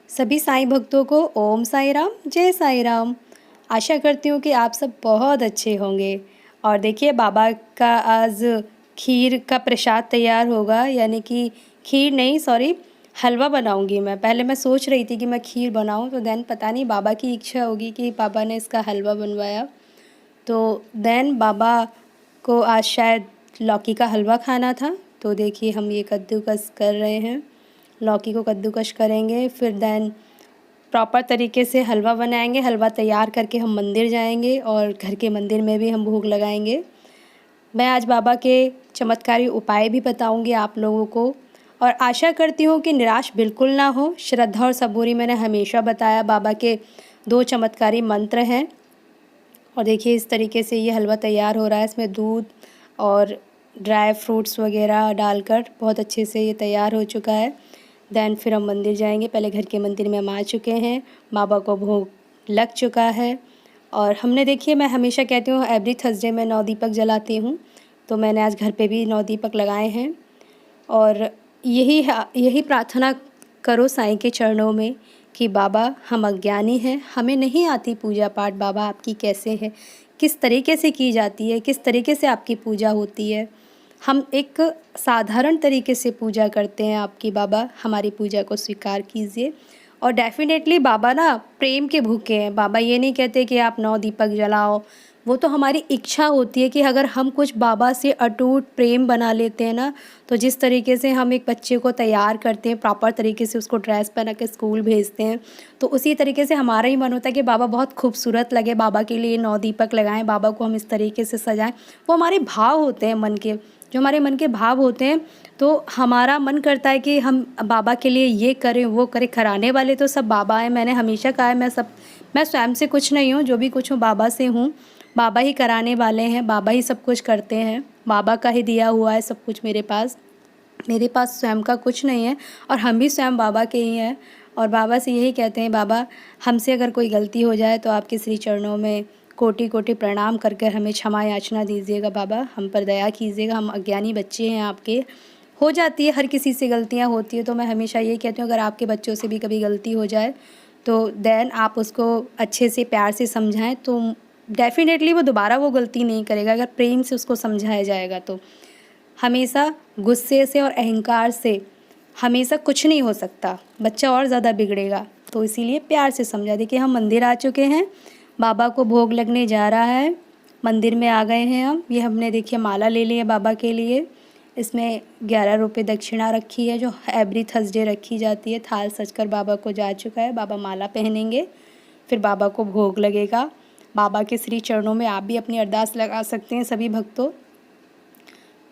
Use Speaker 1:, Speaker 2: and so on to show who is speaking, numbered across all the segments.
Speaker 1: सभी साईं भक्तों को ओम साईं राम, जय साईं राम। आशा करती हूँ कि आप सब बहुत अच्छे होंगे। और देखिए बाबा का आज खीर का प्रसाद तैयार होगा, यानी कि खीर नहीं सॉरी हलवा बनाऊँगी मैं। पहले मैं सोच रही थी कि मैं खीर बनाऊँ, तो देन पता नहीं बाबा की इच्छा होगी कि पापा ने इसका हलवा बनवाया। तो देन बाबा को आज शायद लौकी का हलवा खाना था, तो देखिए हम ये कद्दूकस कर रहे हैं। लौकी को कद्दूकस करेंगे, फिर देन प्रॉपर तरीके से हलवा बनाएंगे। हलवा तैयार करके हम मंदिर जाएंगे और घर के मंदिर में भी हम भोग लगाएंगे। मैं आज बाबा के चमत्कारी उपाय भी बताऊंगी आप लोगों को, और आशा करती हूँ कि निराश बिल्कुल ना हो। श्रद्धा और सबूरी मैंने हमेशा बताया, बाबा के 2 चमत्कारी मंत्र हैं। और देखिए इस तरीके से ये हलवा तैयार हो रहा है। इसमें दूध और ड्राई फ्रूट्स वगैरह डालकर बहुत अच्छे से ये तैयार हो चुका है। देन फिर हम मंदिर जाएंगे। पहले घर के मंदिर में हम आ चुके हैं, बाबा को भोग लग चुका है। और हमने देखिए मैं हमेशा कहती हूँ एवरी थर्सडे मैं 9 दीपक जलाती हूँ, तो मैंने आज घर पे भी 9 दीपक लगाए हैं। और यही प्रार्थना करो साईं के चरणों में कि बाबा हम अज्ञानी हैं, हमें नहीं आती पूजा पाठ। बाबा आपकी कैसे है, किस तरीके से की जाती है, किस तरीके से आपकी पूजा होती है। हम एक साधारण तरीके से पूजा करते हैं आपकी। बाबा हमारी पूजा को स्वीकार कीजिए। और डेफ़िनेटली बाबा ना प्रेम के भूखे हैं। बाबा ये नहीं कहते कि आप 9 दीपक जलाओ, वो तो हमारी इच्छा होती है कि अगर हम कुछ बाबा से अटूट प्रेम बना लेते हैं ना, तो जिस तरीके से हम एक बच्चे को तैयार करते हैं, प्रॉपर तरीके से उसको ड्रेस पहना के स्कूल भेजते हैं, तो उसी तरीके से हमारा ही मन होता है कि बाबा बहुत खूबसूरत लगे, बाबा के लिए 9 दीपक लगाएं, बाबा को हम इस तरीके से सजाएं। वो हमारे भाव होते हैं मन के, जो हमारे मन के भाव होते हैं, तो हमारा मन करता है कि हम बाबा के लिए ये करें वो करें। कराने वाले तो सब बाबा हैं। मैंने हमेशा कहा है मैं स्वयं से कुछ नहीं हूँ, जो भी कुछ हूँ बाबा से हूँ। बाबा ही कराने वाले हैं, बाबा ही सब कुछ करते हैं, बाबा का ही दिया हुआ है सब कुछ मेरे पास स्वयं का कुछ नहीं है। और हम भी स्वयं बाबा के ही हैं। और बाबा से यही कहते हैं, बाबा हमसे अगर कोई गलती हो जाए तो आपके श्री चरणों में कोटि कोटि प्रणाम करके हमें क्षमा याचना दीजिएगा। बाबा हम पर दया कीजिएगा, हम अज्ञानी बच्चे हैं आपके। हो जाती है, हर किसी से गलतियाँ होती है। तो मैं हमेशा यही कहती हूँ अगर आपके बच्चों से भी कभी गलती हो जाए तो देन आप उसको अच्छे से प्यार से समझाएं, तो डेफ़िनेटली वो दोबारा वो गलती नहीं करेगा। अगर प्रेम से उसको समझाया जाएगा तो हमेशा गुस्से से और अहंकार से हमेशा कुछ नहीं हो सकता, बच्चा और ज़्यादा बिगड़ेगा। तो इसीलिए प्यार से समझा। देखिए हम मंदिर आ चुके हैं, बाबा को भोग लगने जा रहा है। मंदिर में आ गए हैं हम। ये हमने देखिए माला ले ली है बाबा के लिए। इसमें 11 रुपये दक्षिणा रखी है, जो एवरी थर्सडे रखी जाती है। थाल सजकर बाबा को जा चुका है। बाबा माला पहनेंगे, फिर बाबा को भोग लगेगा। बाबा के श्री चरणों में आप भी अपनी अरदास लगा सकते हैं सभी भक्तों।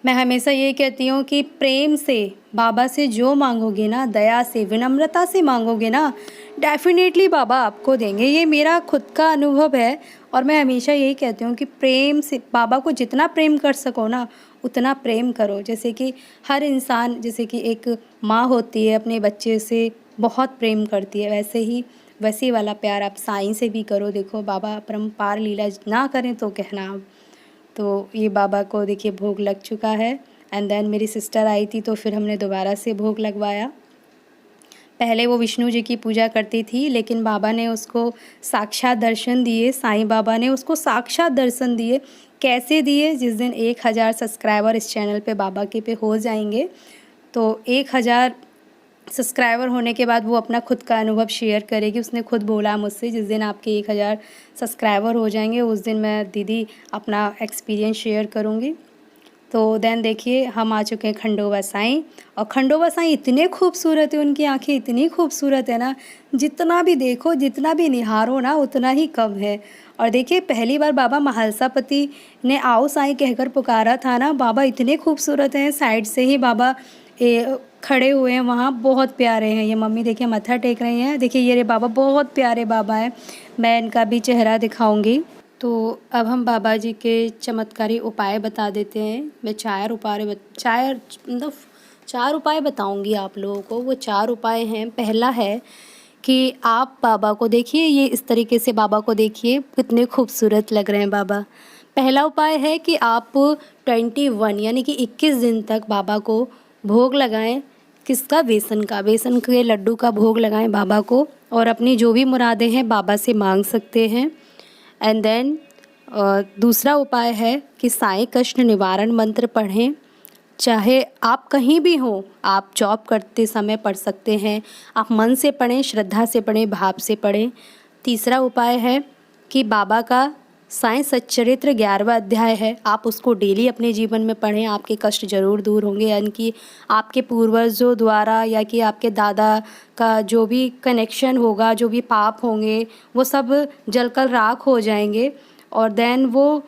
Speaker 1: मैं हमेशा ये कहती हूँ कि प्रेम से बाबा से जो मांगोगे ना, दया से विनम्रता से मांगोगे ना, डेफ़िनेटली बाबा आपको देंगे। ये मेरा खुद का अनुभव है। और मैं हमेशा यही कहती हूँ कि प्रेम से बाबा को जितना प्रेम कर सको ना उतना प्रेम करो। जैसे कि हर इंसान, जैसे कि एक माँ होती है अपने बच्चे से बहुत प्रेम करती है, वैसे वाला प्यार आप साईं से भी करो। देखो बाबा अपरंपार लीला ना करें तो कहना आप। तो ये बाबा को देखिए भोग लग चुका है। एंड देन मेरी सिस्टर आई थी, तो फिर हमने दोबारा से भोग लगवाया। पहले वो विष्णु जी की पूजा करती थी, लेकिन बाबा ने उसको साक्षात दर्शन दिए। साईं बाबा ने उसको साक्षात दर्शन दिए। कैसे दिए? जिस दिन 1000 सब्सक्राइबर इस चैनल पे बाबा के पे हो जाएंगे, तो 1000 सब्सक्राइबर होने के बाद वो अपना खुद का अनुभव शेयर करेगी। उसने खुद बोला मुझसे, जिस दिन आपके 1000 सब्सक्राइबर हो जाएंगे उस दिन मैं दीदी अपना एक्सपीरियंस शेयर करूँगी। तो देन देखिए हम आ चुके हैं खंडोबा साईं। और खंडोबा साईं इतने खूबसूरत है, उनकी आंखें इतनी खूबसूरत है ना, जितना भी देखो जितना भी निहारो ना उतना ही कम है। और देखिए पहली बार बाबा महालसापति ने आओ साईं कहकर पुकारा था ना, बाबा इतने खूबसूरत हैं। साइड से ही बाबा खड़े हुए हैं वहाँ, बहुत प्यारे हैं। ये मम्मी देखिए मत्था टेक रही हैं। देखिए ये रे बाबा बहुत प्यारे बाबा हैं। मैं इनका भी चेहरा दिखाऊंगी। तो अब हम बाबा जी के चमत्कारी उपाय बता देते हैं। मैं 4 उपाय बताऊंगी आप लोगों को। वो 4 उपाय हैं। पहला है कि आप बाबा को देखिए, ये इस तरीके से बाबा को देखिए, कितने खूबसूरत लग रहे हैं बाबा। पहला उपाय है कि आप 21 यानी कि 21 दिन तक बाबा को भोग लगाएं। किसका? बेसन का। बेसन के लड्डू का भोग लगाएं बाबा को और अपनी जो भी मुरादें हैं बाबा से मांग सकते हैं। एंड देन दूसरा उपाय है कि साईं कष्ट निवारण मंत्र पढ़ें। चाहे आप कहीं भी हों, आप जॉब करते समय पढ़ सकते हैं, आप मन से पढ़ें, श्रद्धा से पढ़ें, भाव से पढ़ें। तीसरा उपाय है कि बाबा का साईं सच्चरित्र 11वां अध्याय है, आप उसको डेली अपने जीवन में पढ़ें, आपके कष्ट ज़रूर दूर होंगे। यानी कि आपके पूर्वजों द्वारा या कि आपके दादा का जो भी कनेक्शन होगा, जो भी पाप होंगे, वो सब जलकर राख हो जाएंगे। और देन वो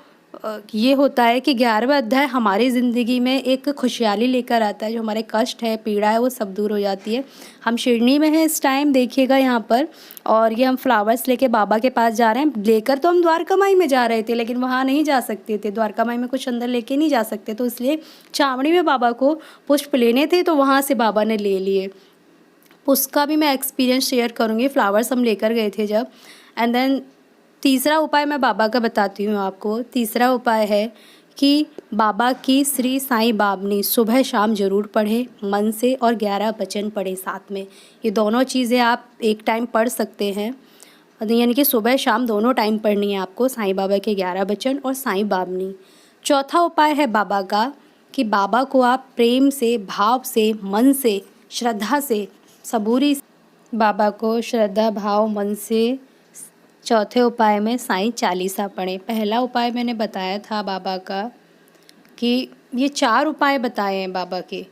Speaker 1: ये होता है कि 11वां अध्याय हमारी ज़िंदगी में एक खुशहाली लेकर आता है, जो हमारे कष्ट है, पीड़ा है, वो सब दूर हो जाती है। हम शिरडी में हैं इस टाइम, देखिएगा यहाँ पर, और ये हम फ्लावर्स लेके बाबा के पास जा रहे हैं। लेकर तो हम द्वारका माई में जा रहे थे, लेकिन वहाँ नहीं जा सकते थे, द्वारका माई में कुछ अंदर लेके नहीं जा सकते, तो इसलिए छावनी में बाबा को पुष्प लेने थे, तो वहाँ से बाबा ने ले लिए। उसका भी मैं एक्सपीरियंस शेयर करूँगी, फ्लावर्स हम लेकर गए थे जब। एंड देन तीसरा उपाय मैं बाबा का बताती हूँ आपको। तीसरा उपाय है कि बाबा की श्री साईं बावनी सुबह शाम ज़रूर पढ़ें मन से, और 11 वचन पढ़ें साथ में। ये दोनों चीज़ें आप एक टाइम पढ़ सकते हैं, यानी कि सुबह शाम दोनों टाइम पढ़नी है आपको, साईं बाबा के 11 वचन और साईं बावनी। चौथा उपाय है बाबा का कि बाबा को आप प्रेम से, भाव से, मन से, श्रद्धा से, सबूरी बाबा को श्रद्धा भाव मन से चौथे उपाय में साईं चालीसा पढ़ें। पहला उपाय मैंने बताया था बाबा का कि ये 4 उपाय बताए हैं बाबा के,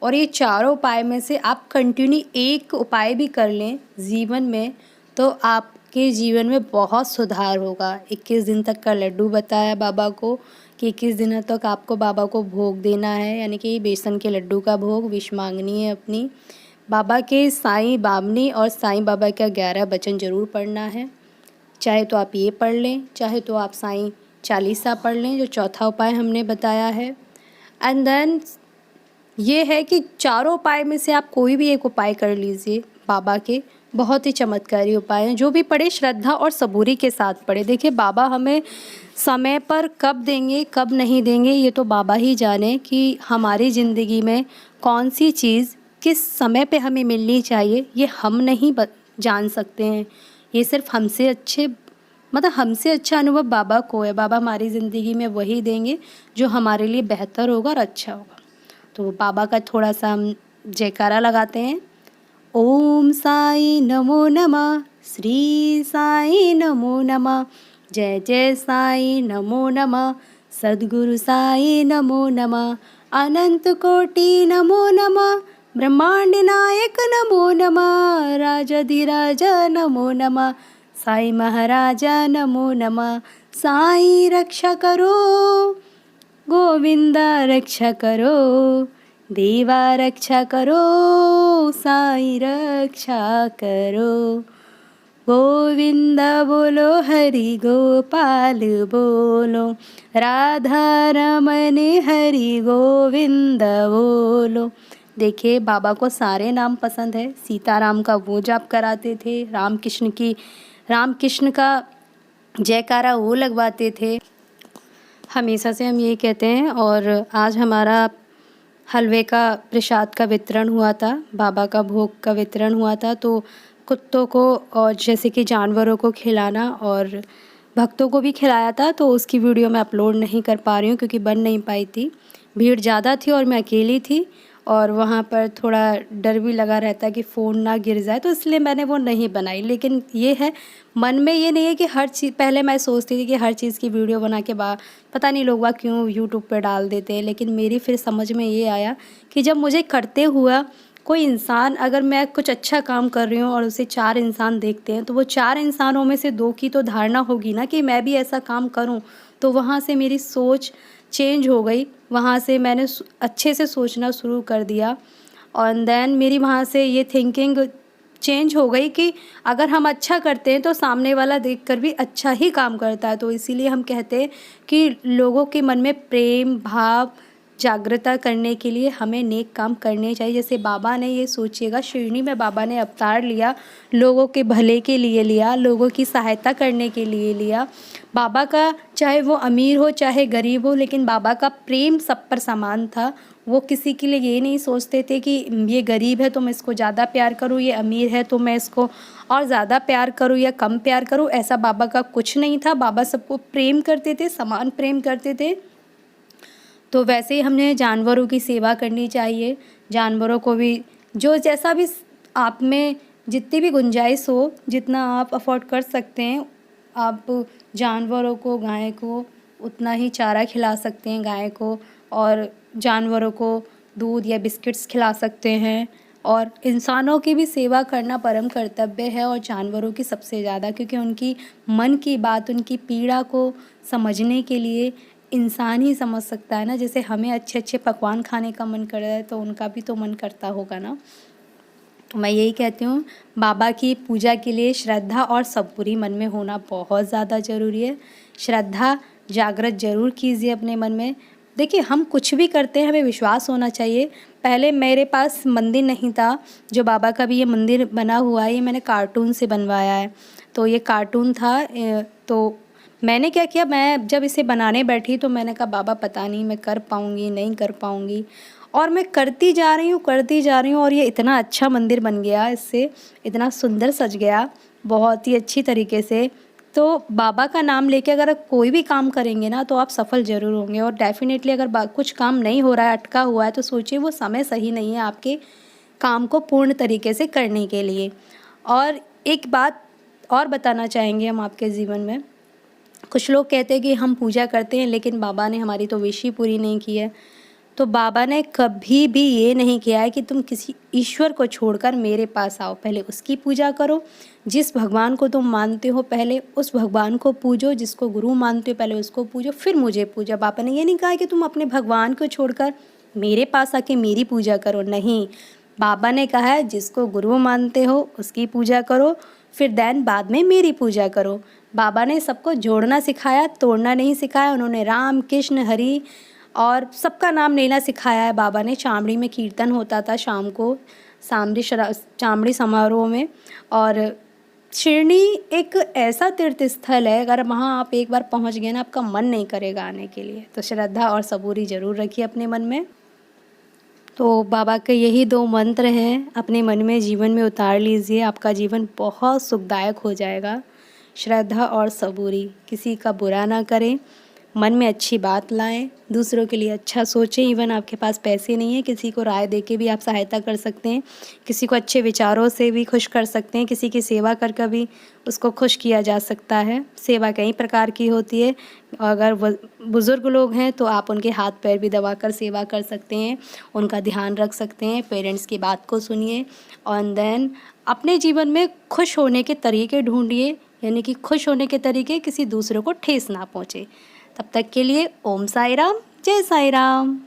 Speaker 1: और ये चारों उपाय में से आप कंटिन्यू एक उपाय भी कर लें जीवन में, तो आपके जीवन में बहुत सुधार होगा। 21 दिन तक का लड्डू बताया बाबा को कि 21 दिनों तक आपको बाबा को भोग देना है, यानी कि बेसन के लड्डू का भोग, विश मांगनी है अपनी। बाबा के साईं बावनी और साईं बाबा का 11 वचन ज़रूर पढ़ना है। चाहे तो आप ये पढ़ लें, चाहे तो आप साईं चालीसा पढ़ लें, जो चौथा उपाय हमने बताया है। एंड देन ये है कि चारों उपाय में से आप कोई भी एक उपाय कर लीजिए बाबा के, बहुत ही चमत्कारी उपाय हैं। जो भी पढ़े श्रद्धा और सबूरी के साथ पढ़े। देखिए बाबा हमें समय पर कब देंगे कब नहीं देंगे, ये तो बाबा ही जाने कि हमारी ज़िंदगी में कौन सी चीज़ किस समय पे हमें मिलनी चाहिए, ये हम नहीं जान सकते हैं। ये सिर्फ हमसे अच्छा अनुभव बाबा को है। बाबा हमारी ज़िंदगी में वही देंगे जो हमारे लिए बेहतर होगा और अच्छा होगा। तो बाबा का थोड़ा सा हम जयकारा लगाते हैं। ओम साई नमो नमः, श्री साई नमो नमः, जय जय साई नमो नमः, सद्गुरु साई नमो नमः, अनंत कोटि नमो नमः, ब्रह्मांड नायक नमो नमः, राजाधिराजा नमो नमः, साईं महाराजा नमो नमः। साईं रक्षा करो, गोविंदा रक्षा करो, देवा रक्षा करो, साईं रक्षा करो। गोविंदा बोलो, हरि गोपाल बोलो, राधा रमन हरि गोविंद बोलो। देखिए बाबा को सारे नाम पसंद है। सीताराम का वो जाप कराते थे, रामकृष्ण का जयकारा वो लगवाते थे। हमेशा से हम यही कहते हैं। और आज हमारा हलवे का प्रसाद का वितरण हुआ था, बाबा का भोग का वितरण हुआ था। तो कुत्तों को और जैसे कि जानवरों को खिलाना और भक्तों को भी खिलाया था, तो उसकी वीडियो मैं अपलोड नहीं कर पा रही हूँ क्योंकि बन नहीं पाई थी, भीड़ ज़्यादा थी और मैं अकेली थी, और वहाँ पर थोड़ा डर भी लगा रहता कि फ़ोन ना गिर जाए, तो इसलिए मैंने वो नहीं बनाई। लेकिन ये है, मन में ये नहीं है कि हर चीज़, पहले मैं सोचती थी कि हर चीज़ की वीडियो बना के पता नहीं लोग क्यों यूट्यूब पे डाल देते हैं। लेकिन मेरी फिर समझ में ये आया कि जब मुझे करते हुआ कोई इंसान, अगर मैं कुछ अच्छा काम कर रही हूँ और उसे 4 इंसान देखते हैं, तो वो 4 इंसानों में से 2 की तो धारणा होगी ना कि मैं भी ऐसा काम करूँ। तो वहाँ से मेरी सोच चेंज हो गई, वहाँ से मैंने अच्छे से सोचना शुरू कर दिया। और देन मेरी वहाँ से ये थिंकिंग चेंज हो गई कि अगर हम अच्छा करते हैं तो सामने वाला देखकर भी अच्छा ही काम करता है। तो इसीलिए हम कहते हैं कि लोगों के मन में प्रेम भाव जागृता करने के लिए हमें नेक काम करने चाहिए। जैसे बाबा ने, ये सोचिएगा, शिरडी में बाबा ने अवतार लिया, लोगों के भले के लिए लिया, लोगों की सहायता करने के लिए लिया। बाबा का चाहे वो अमीर हो चाहे गरीब हो, लेकिन बाबा का प्रेम सब पर समान था। वो किसी के लिए ये नहीं सोचते थे कि ये गरीब है तो मैं इसको ज़्यादा प्यार करूँ, ये अमीर है तो मैं इसको और ज़्यादा प्यार करूँ या कम प्यार करूँ, ऐसा बाबा का कुछ नहीं था। बाबा सबको प्रेम करते थे, समान प्रेम करते थे। तो वैसे ही हमने जानवरों की सेवा करनी चाहिए। जानवरों को भी जो जैसा भी आप में जितनी भी गुंजाइश हो, जितना आप अफ़ोर्ड कर सकते हैं, आप जानवरों को, गाय को उतना ही चारा खिला सकते हैं गाय को, और जानवरों को दूध या बिस्किट्स खिला सकते हैं। और इंसानों की भी सेवा करना परम कर्तव्य है, और जानवरों की सबसे ज़्यादा, क्योंकि उनकी मन की बात, उनकी पीड़ा को समझने के लिए इंसान ही समझ सकता है ना। जैसे हमें अच्छे अच्छे पकवान खाने का मन कर रहा है, तो उनका भी तो मन करता होगा ना। तो मैं यही कहती हूँ, बाबा की पूजा के लिए श्रद्धा और सबूरी मन में होना बहुत ज़्यादा ज़रूरी है। श्रद्धा जागृत ज़रूर कीजिए अपने मन में। देखिए, हम कुछ भी करते हैं हमें विश्वास होना चाहिए। पहले मेरे पास मंदिर नहीं था, जो बाबा का भी ये मंदिर बना हुआ है, ये मैंने कार्टून से बनवाया है। तो ये कार्टून था, तो मैंने क्या किया, मैं जब इसे बनाने बैठी तो मैंने कहा बाबा पता नहीं मैं कर पाऊँगी नहीं कर पाऊँगी, और मैं करती जा रही हूँ और ये इतना अच्छा मंदिर बन गया, इससे इतना सुंदर सज गया बहुत ही अच्छी तरीके से। तो बाबा का नाम लेके अगर कोई भी काम करेंगे ना तो आप सफल ज़रूर होंगे। और डेफ़िनेटली अगर कुछ काम नहीं हो रहा है, अटका हुआ है, तो सोचिए वो समय सही नहीं है आपके काम को पूर्ण तरीके से करने के लिए। और एक बात और बताना चाहेंगे हम आपके जीवन में, कुछ लोग कहते हैं कि हम पूजा करते हैं लेकिन बाबा ने हमारी तो विश ही पूरी नहीं की है। तो बाबा ने कभी भी ये नहीं किया है कि तुम किसी ईश्वर को छोड़कर मेरे पास आओ, पहले उसकी पूजा करो। जिस भगवान को तुम मानते हो पहले उस भगवान को पूजो, जिसको गुरु मानते हो पहले उसको पूजो, फिर मुझे पूजा। बाबा ने ये नहीं कहा कि तुम अपने भगवान को छोड़कर मेरे पास आके मेरी पूजा करो, नहीं। बाबा ने कहा है जिसको गुरु मानते हो उसकी पूजा करो, फिर देन बाद में मेरी पूजा करो। बाबा ने सबको जोड़ना सिखाया, तोड़ना नहीं सिखाया। उन्होंने राम, कृष्ण, हरि और सबका नाम लेना सिखाया है बाबा ने। चामड़ी में कीर्तन होता था शाम को, चामड़ी समारोह में। और शिरडी एक ऐसा तीर्थ स्थल है, अगर वहाँ आप एक बार पहुँच गए ना, आपका मन नहीं करेगा आने के लिए। तो श्रद्धा और सबूरी ज़रूर रखिए अपने मन में। तो बाबा के यही 2 मंत्र हैं, अपने मन में, जीवन में उतार लीजिए, आपका जीवन बहुत सुखदायक हो जाएगा। श्रद्धा और सबूरी, किसी का बुरा ना करें, मन में अच्छी बात लाएं, दूसरों के लिए अच्छा सोचें। इवन आपके पास पैसे नहीं है, किसी को राय देके भी आप सहायता कर सकते हैं, किसी को अच्छे विचारों से भी खुश कर सकते हैं, किसी की सेवा कर भी उसको खुश किया जा सकता है। सेवा कई प्रकार की होती है। अगर बुज़ुर्ग लोग हैं तो आप उनके हाथ पैर भी दबाकर सेवा कर सकते हैं, उनका ध्यान रख सकते हैं। पेरेंट्स की बात को सुनिए और देन अपने जीवन में खुश होने के तरीके ढूंढिए, यानी कि खुश होने के तरीके किसी दूसरे को ठेस ना पहुँचे। तब तक के लिए ओम साई राम, जय साई राम।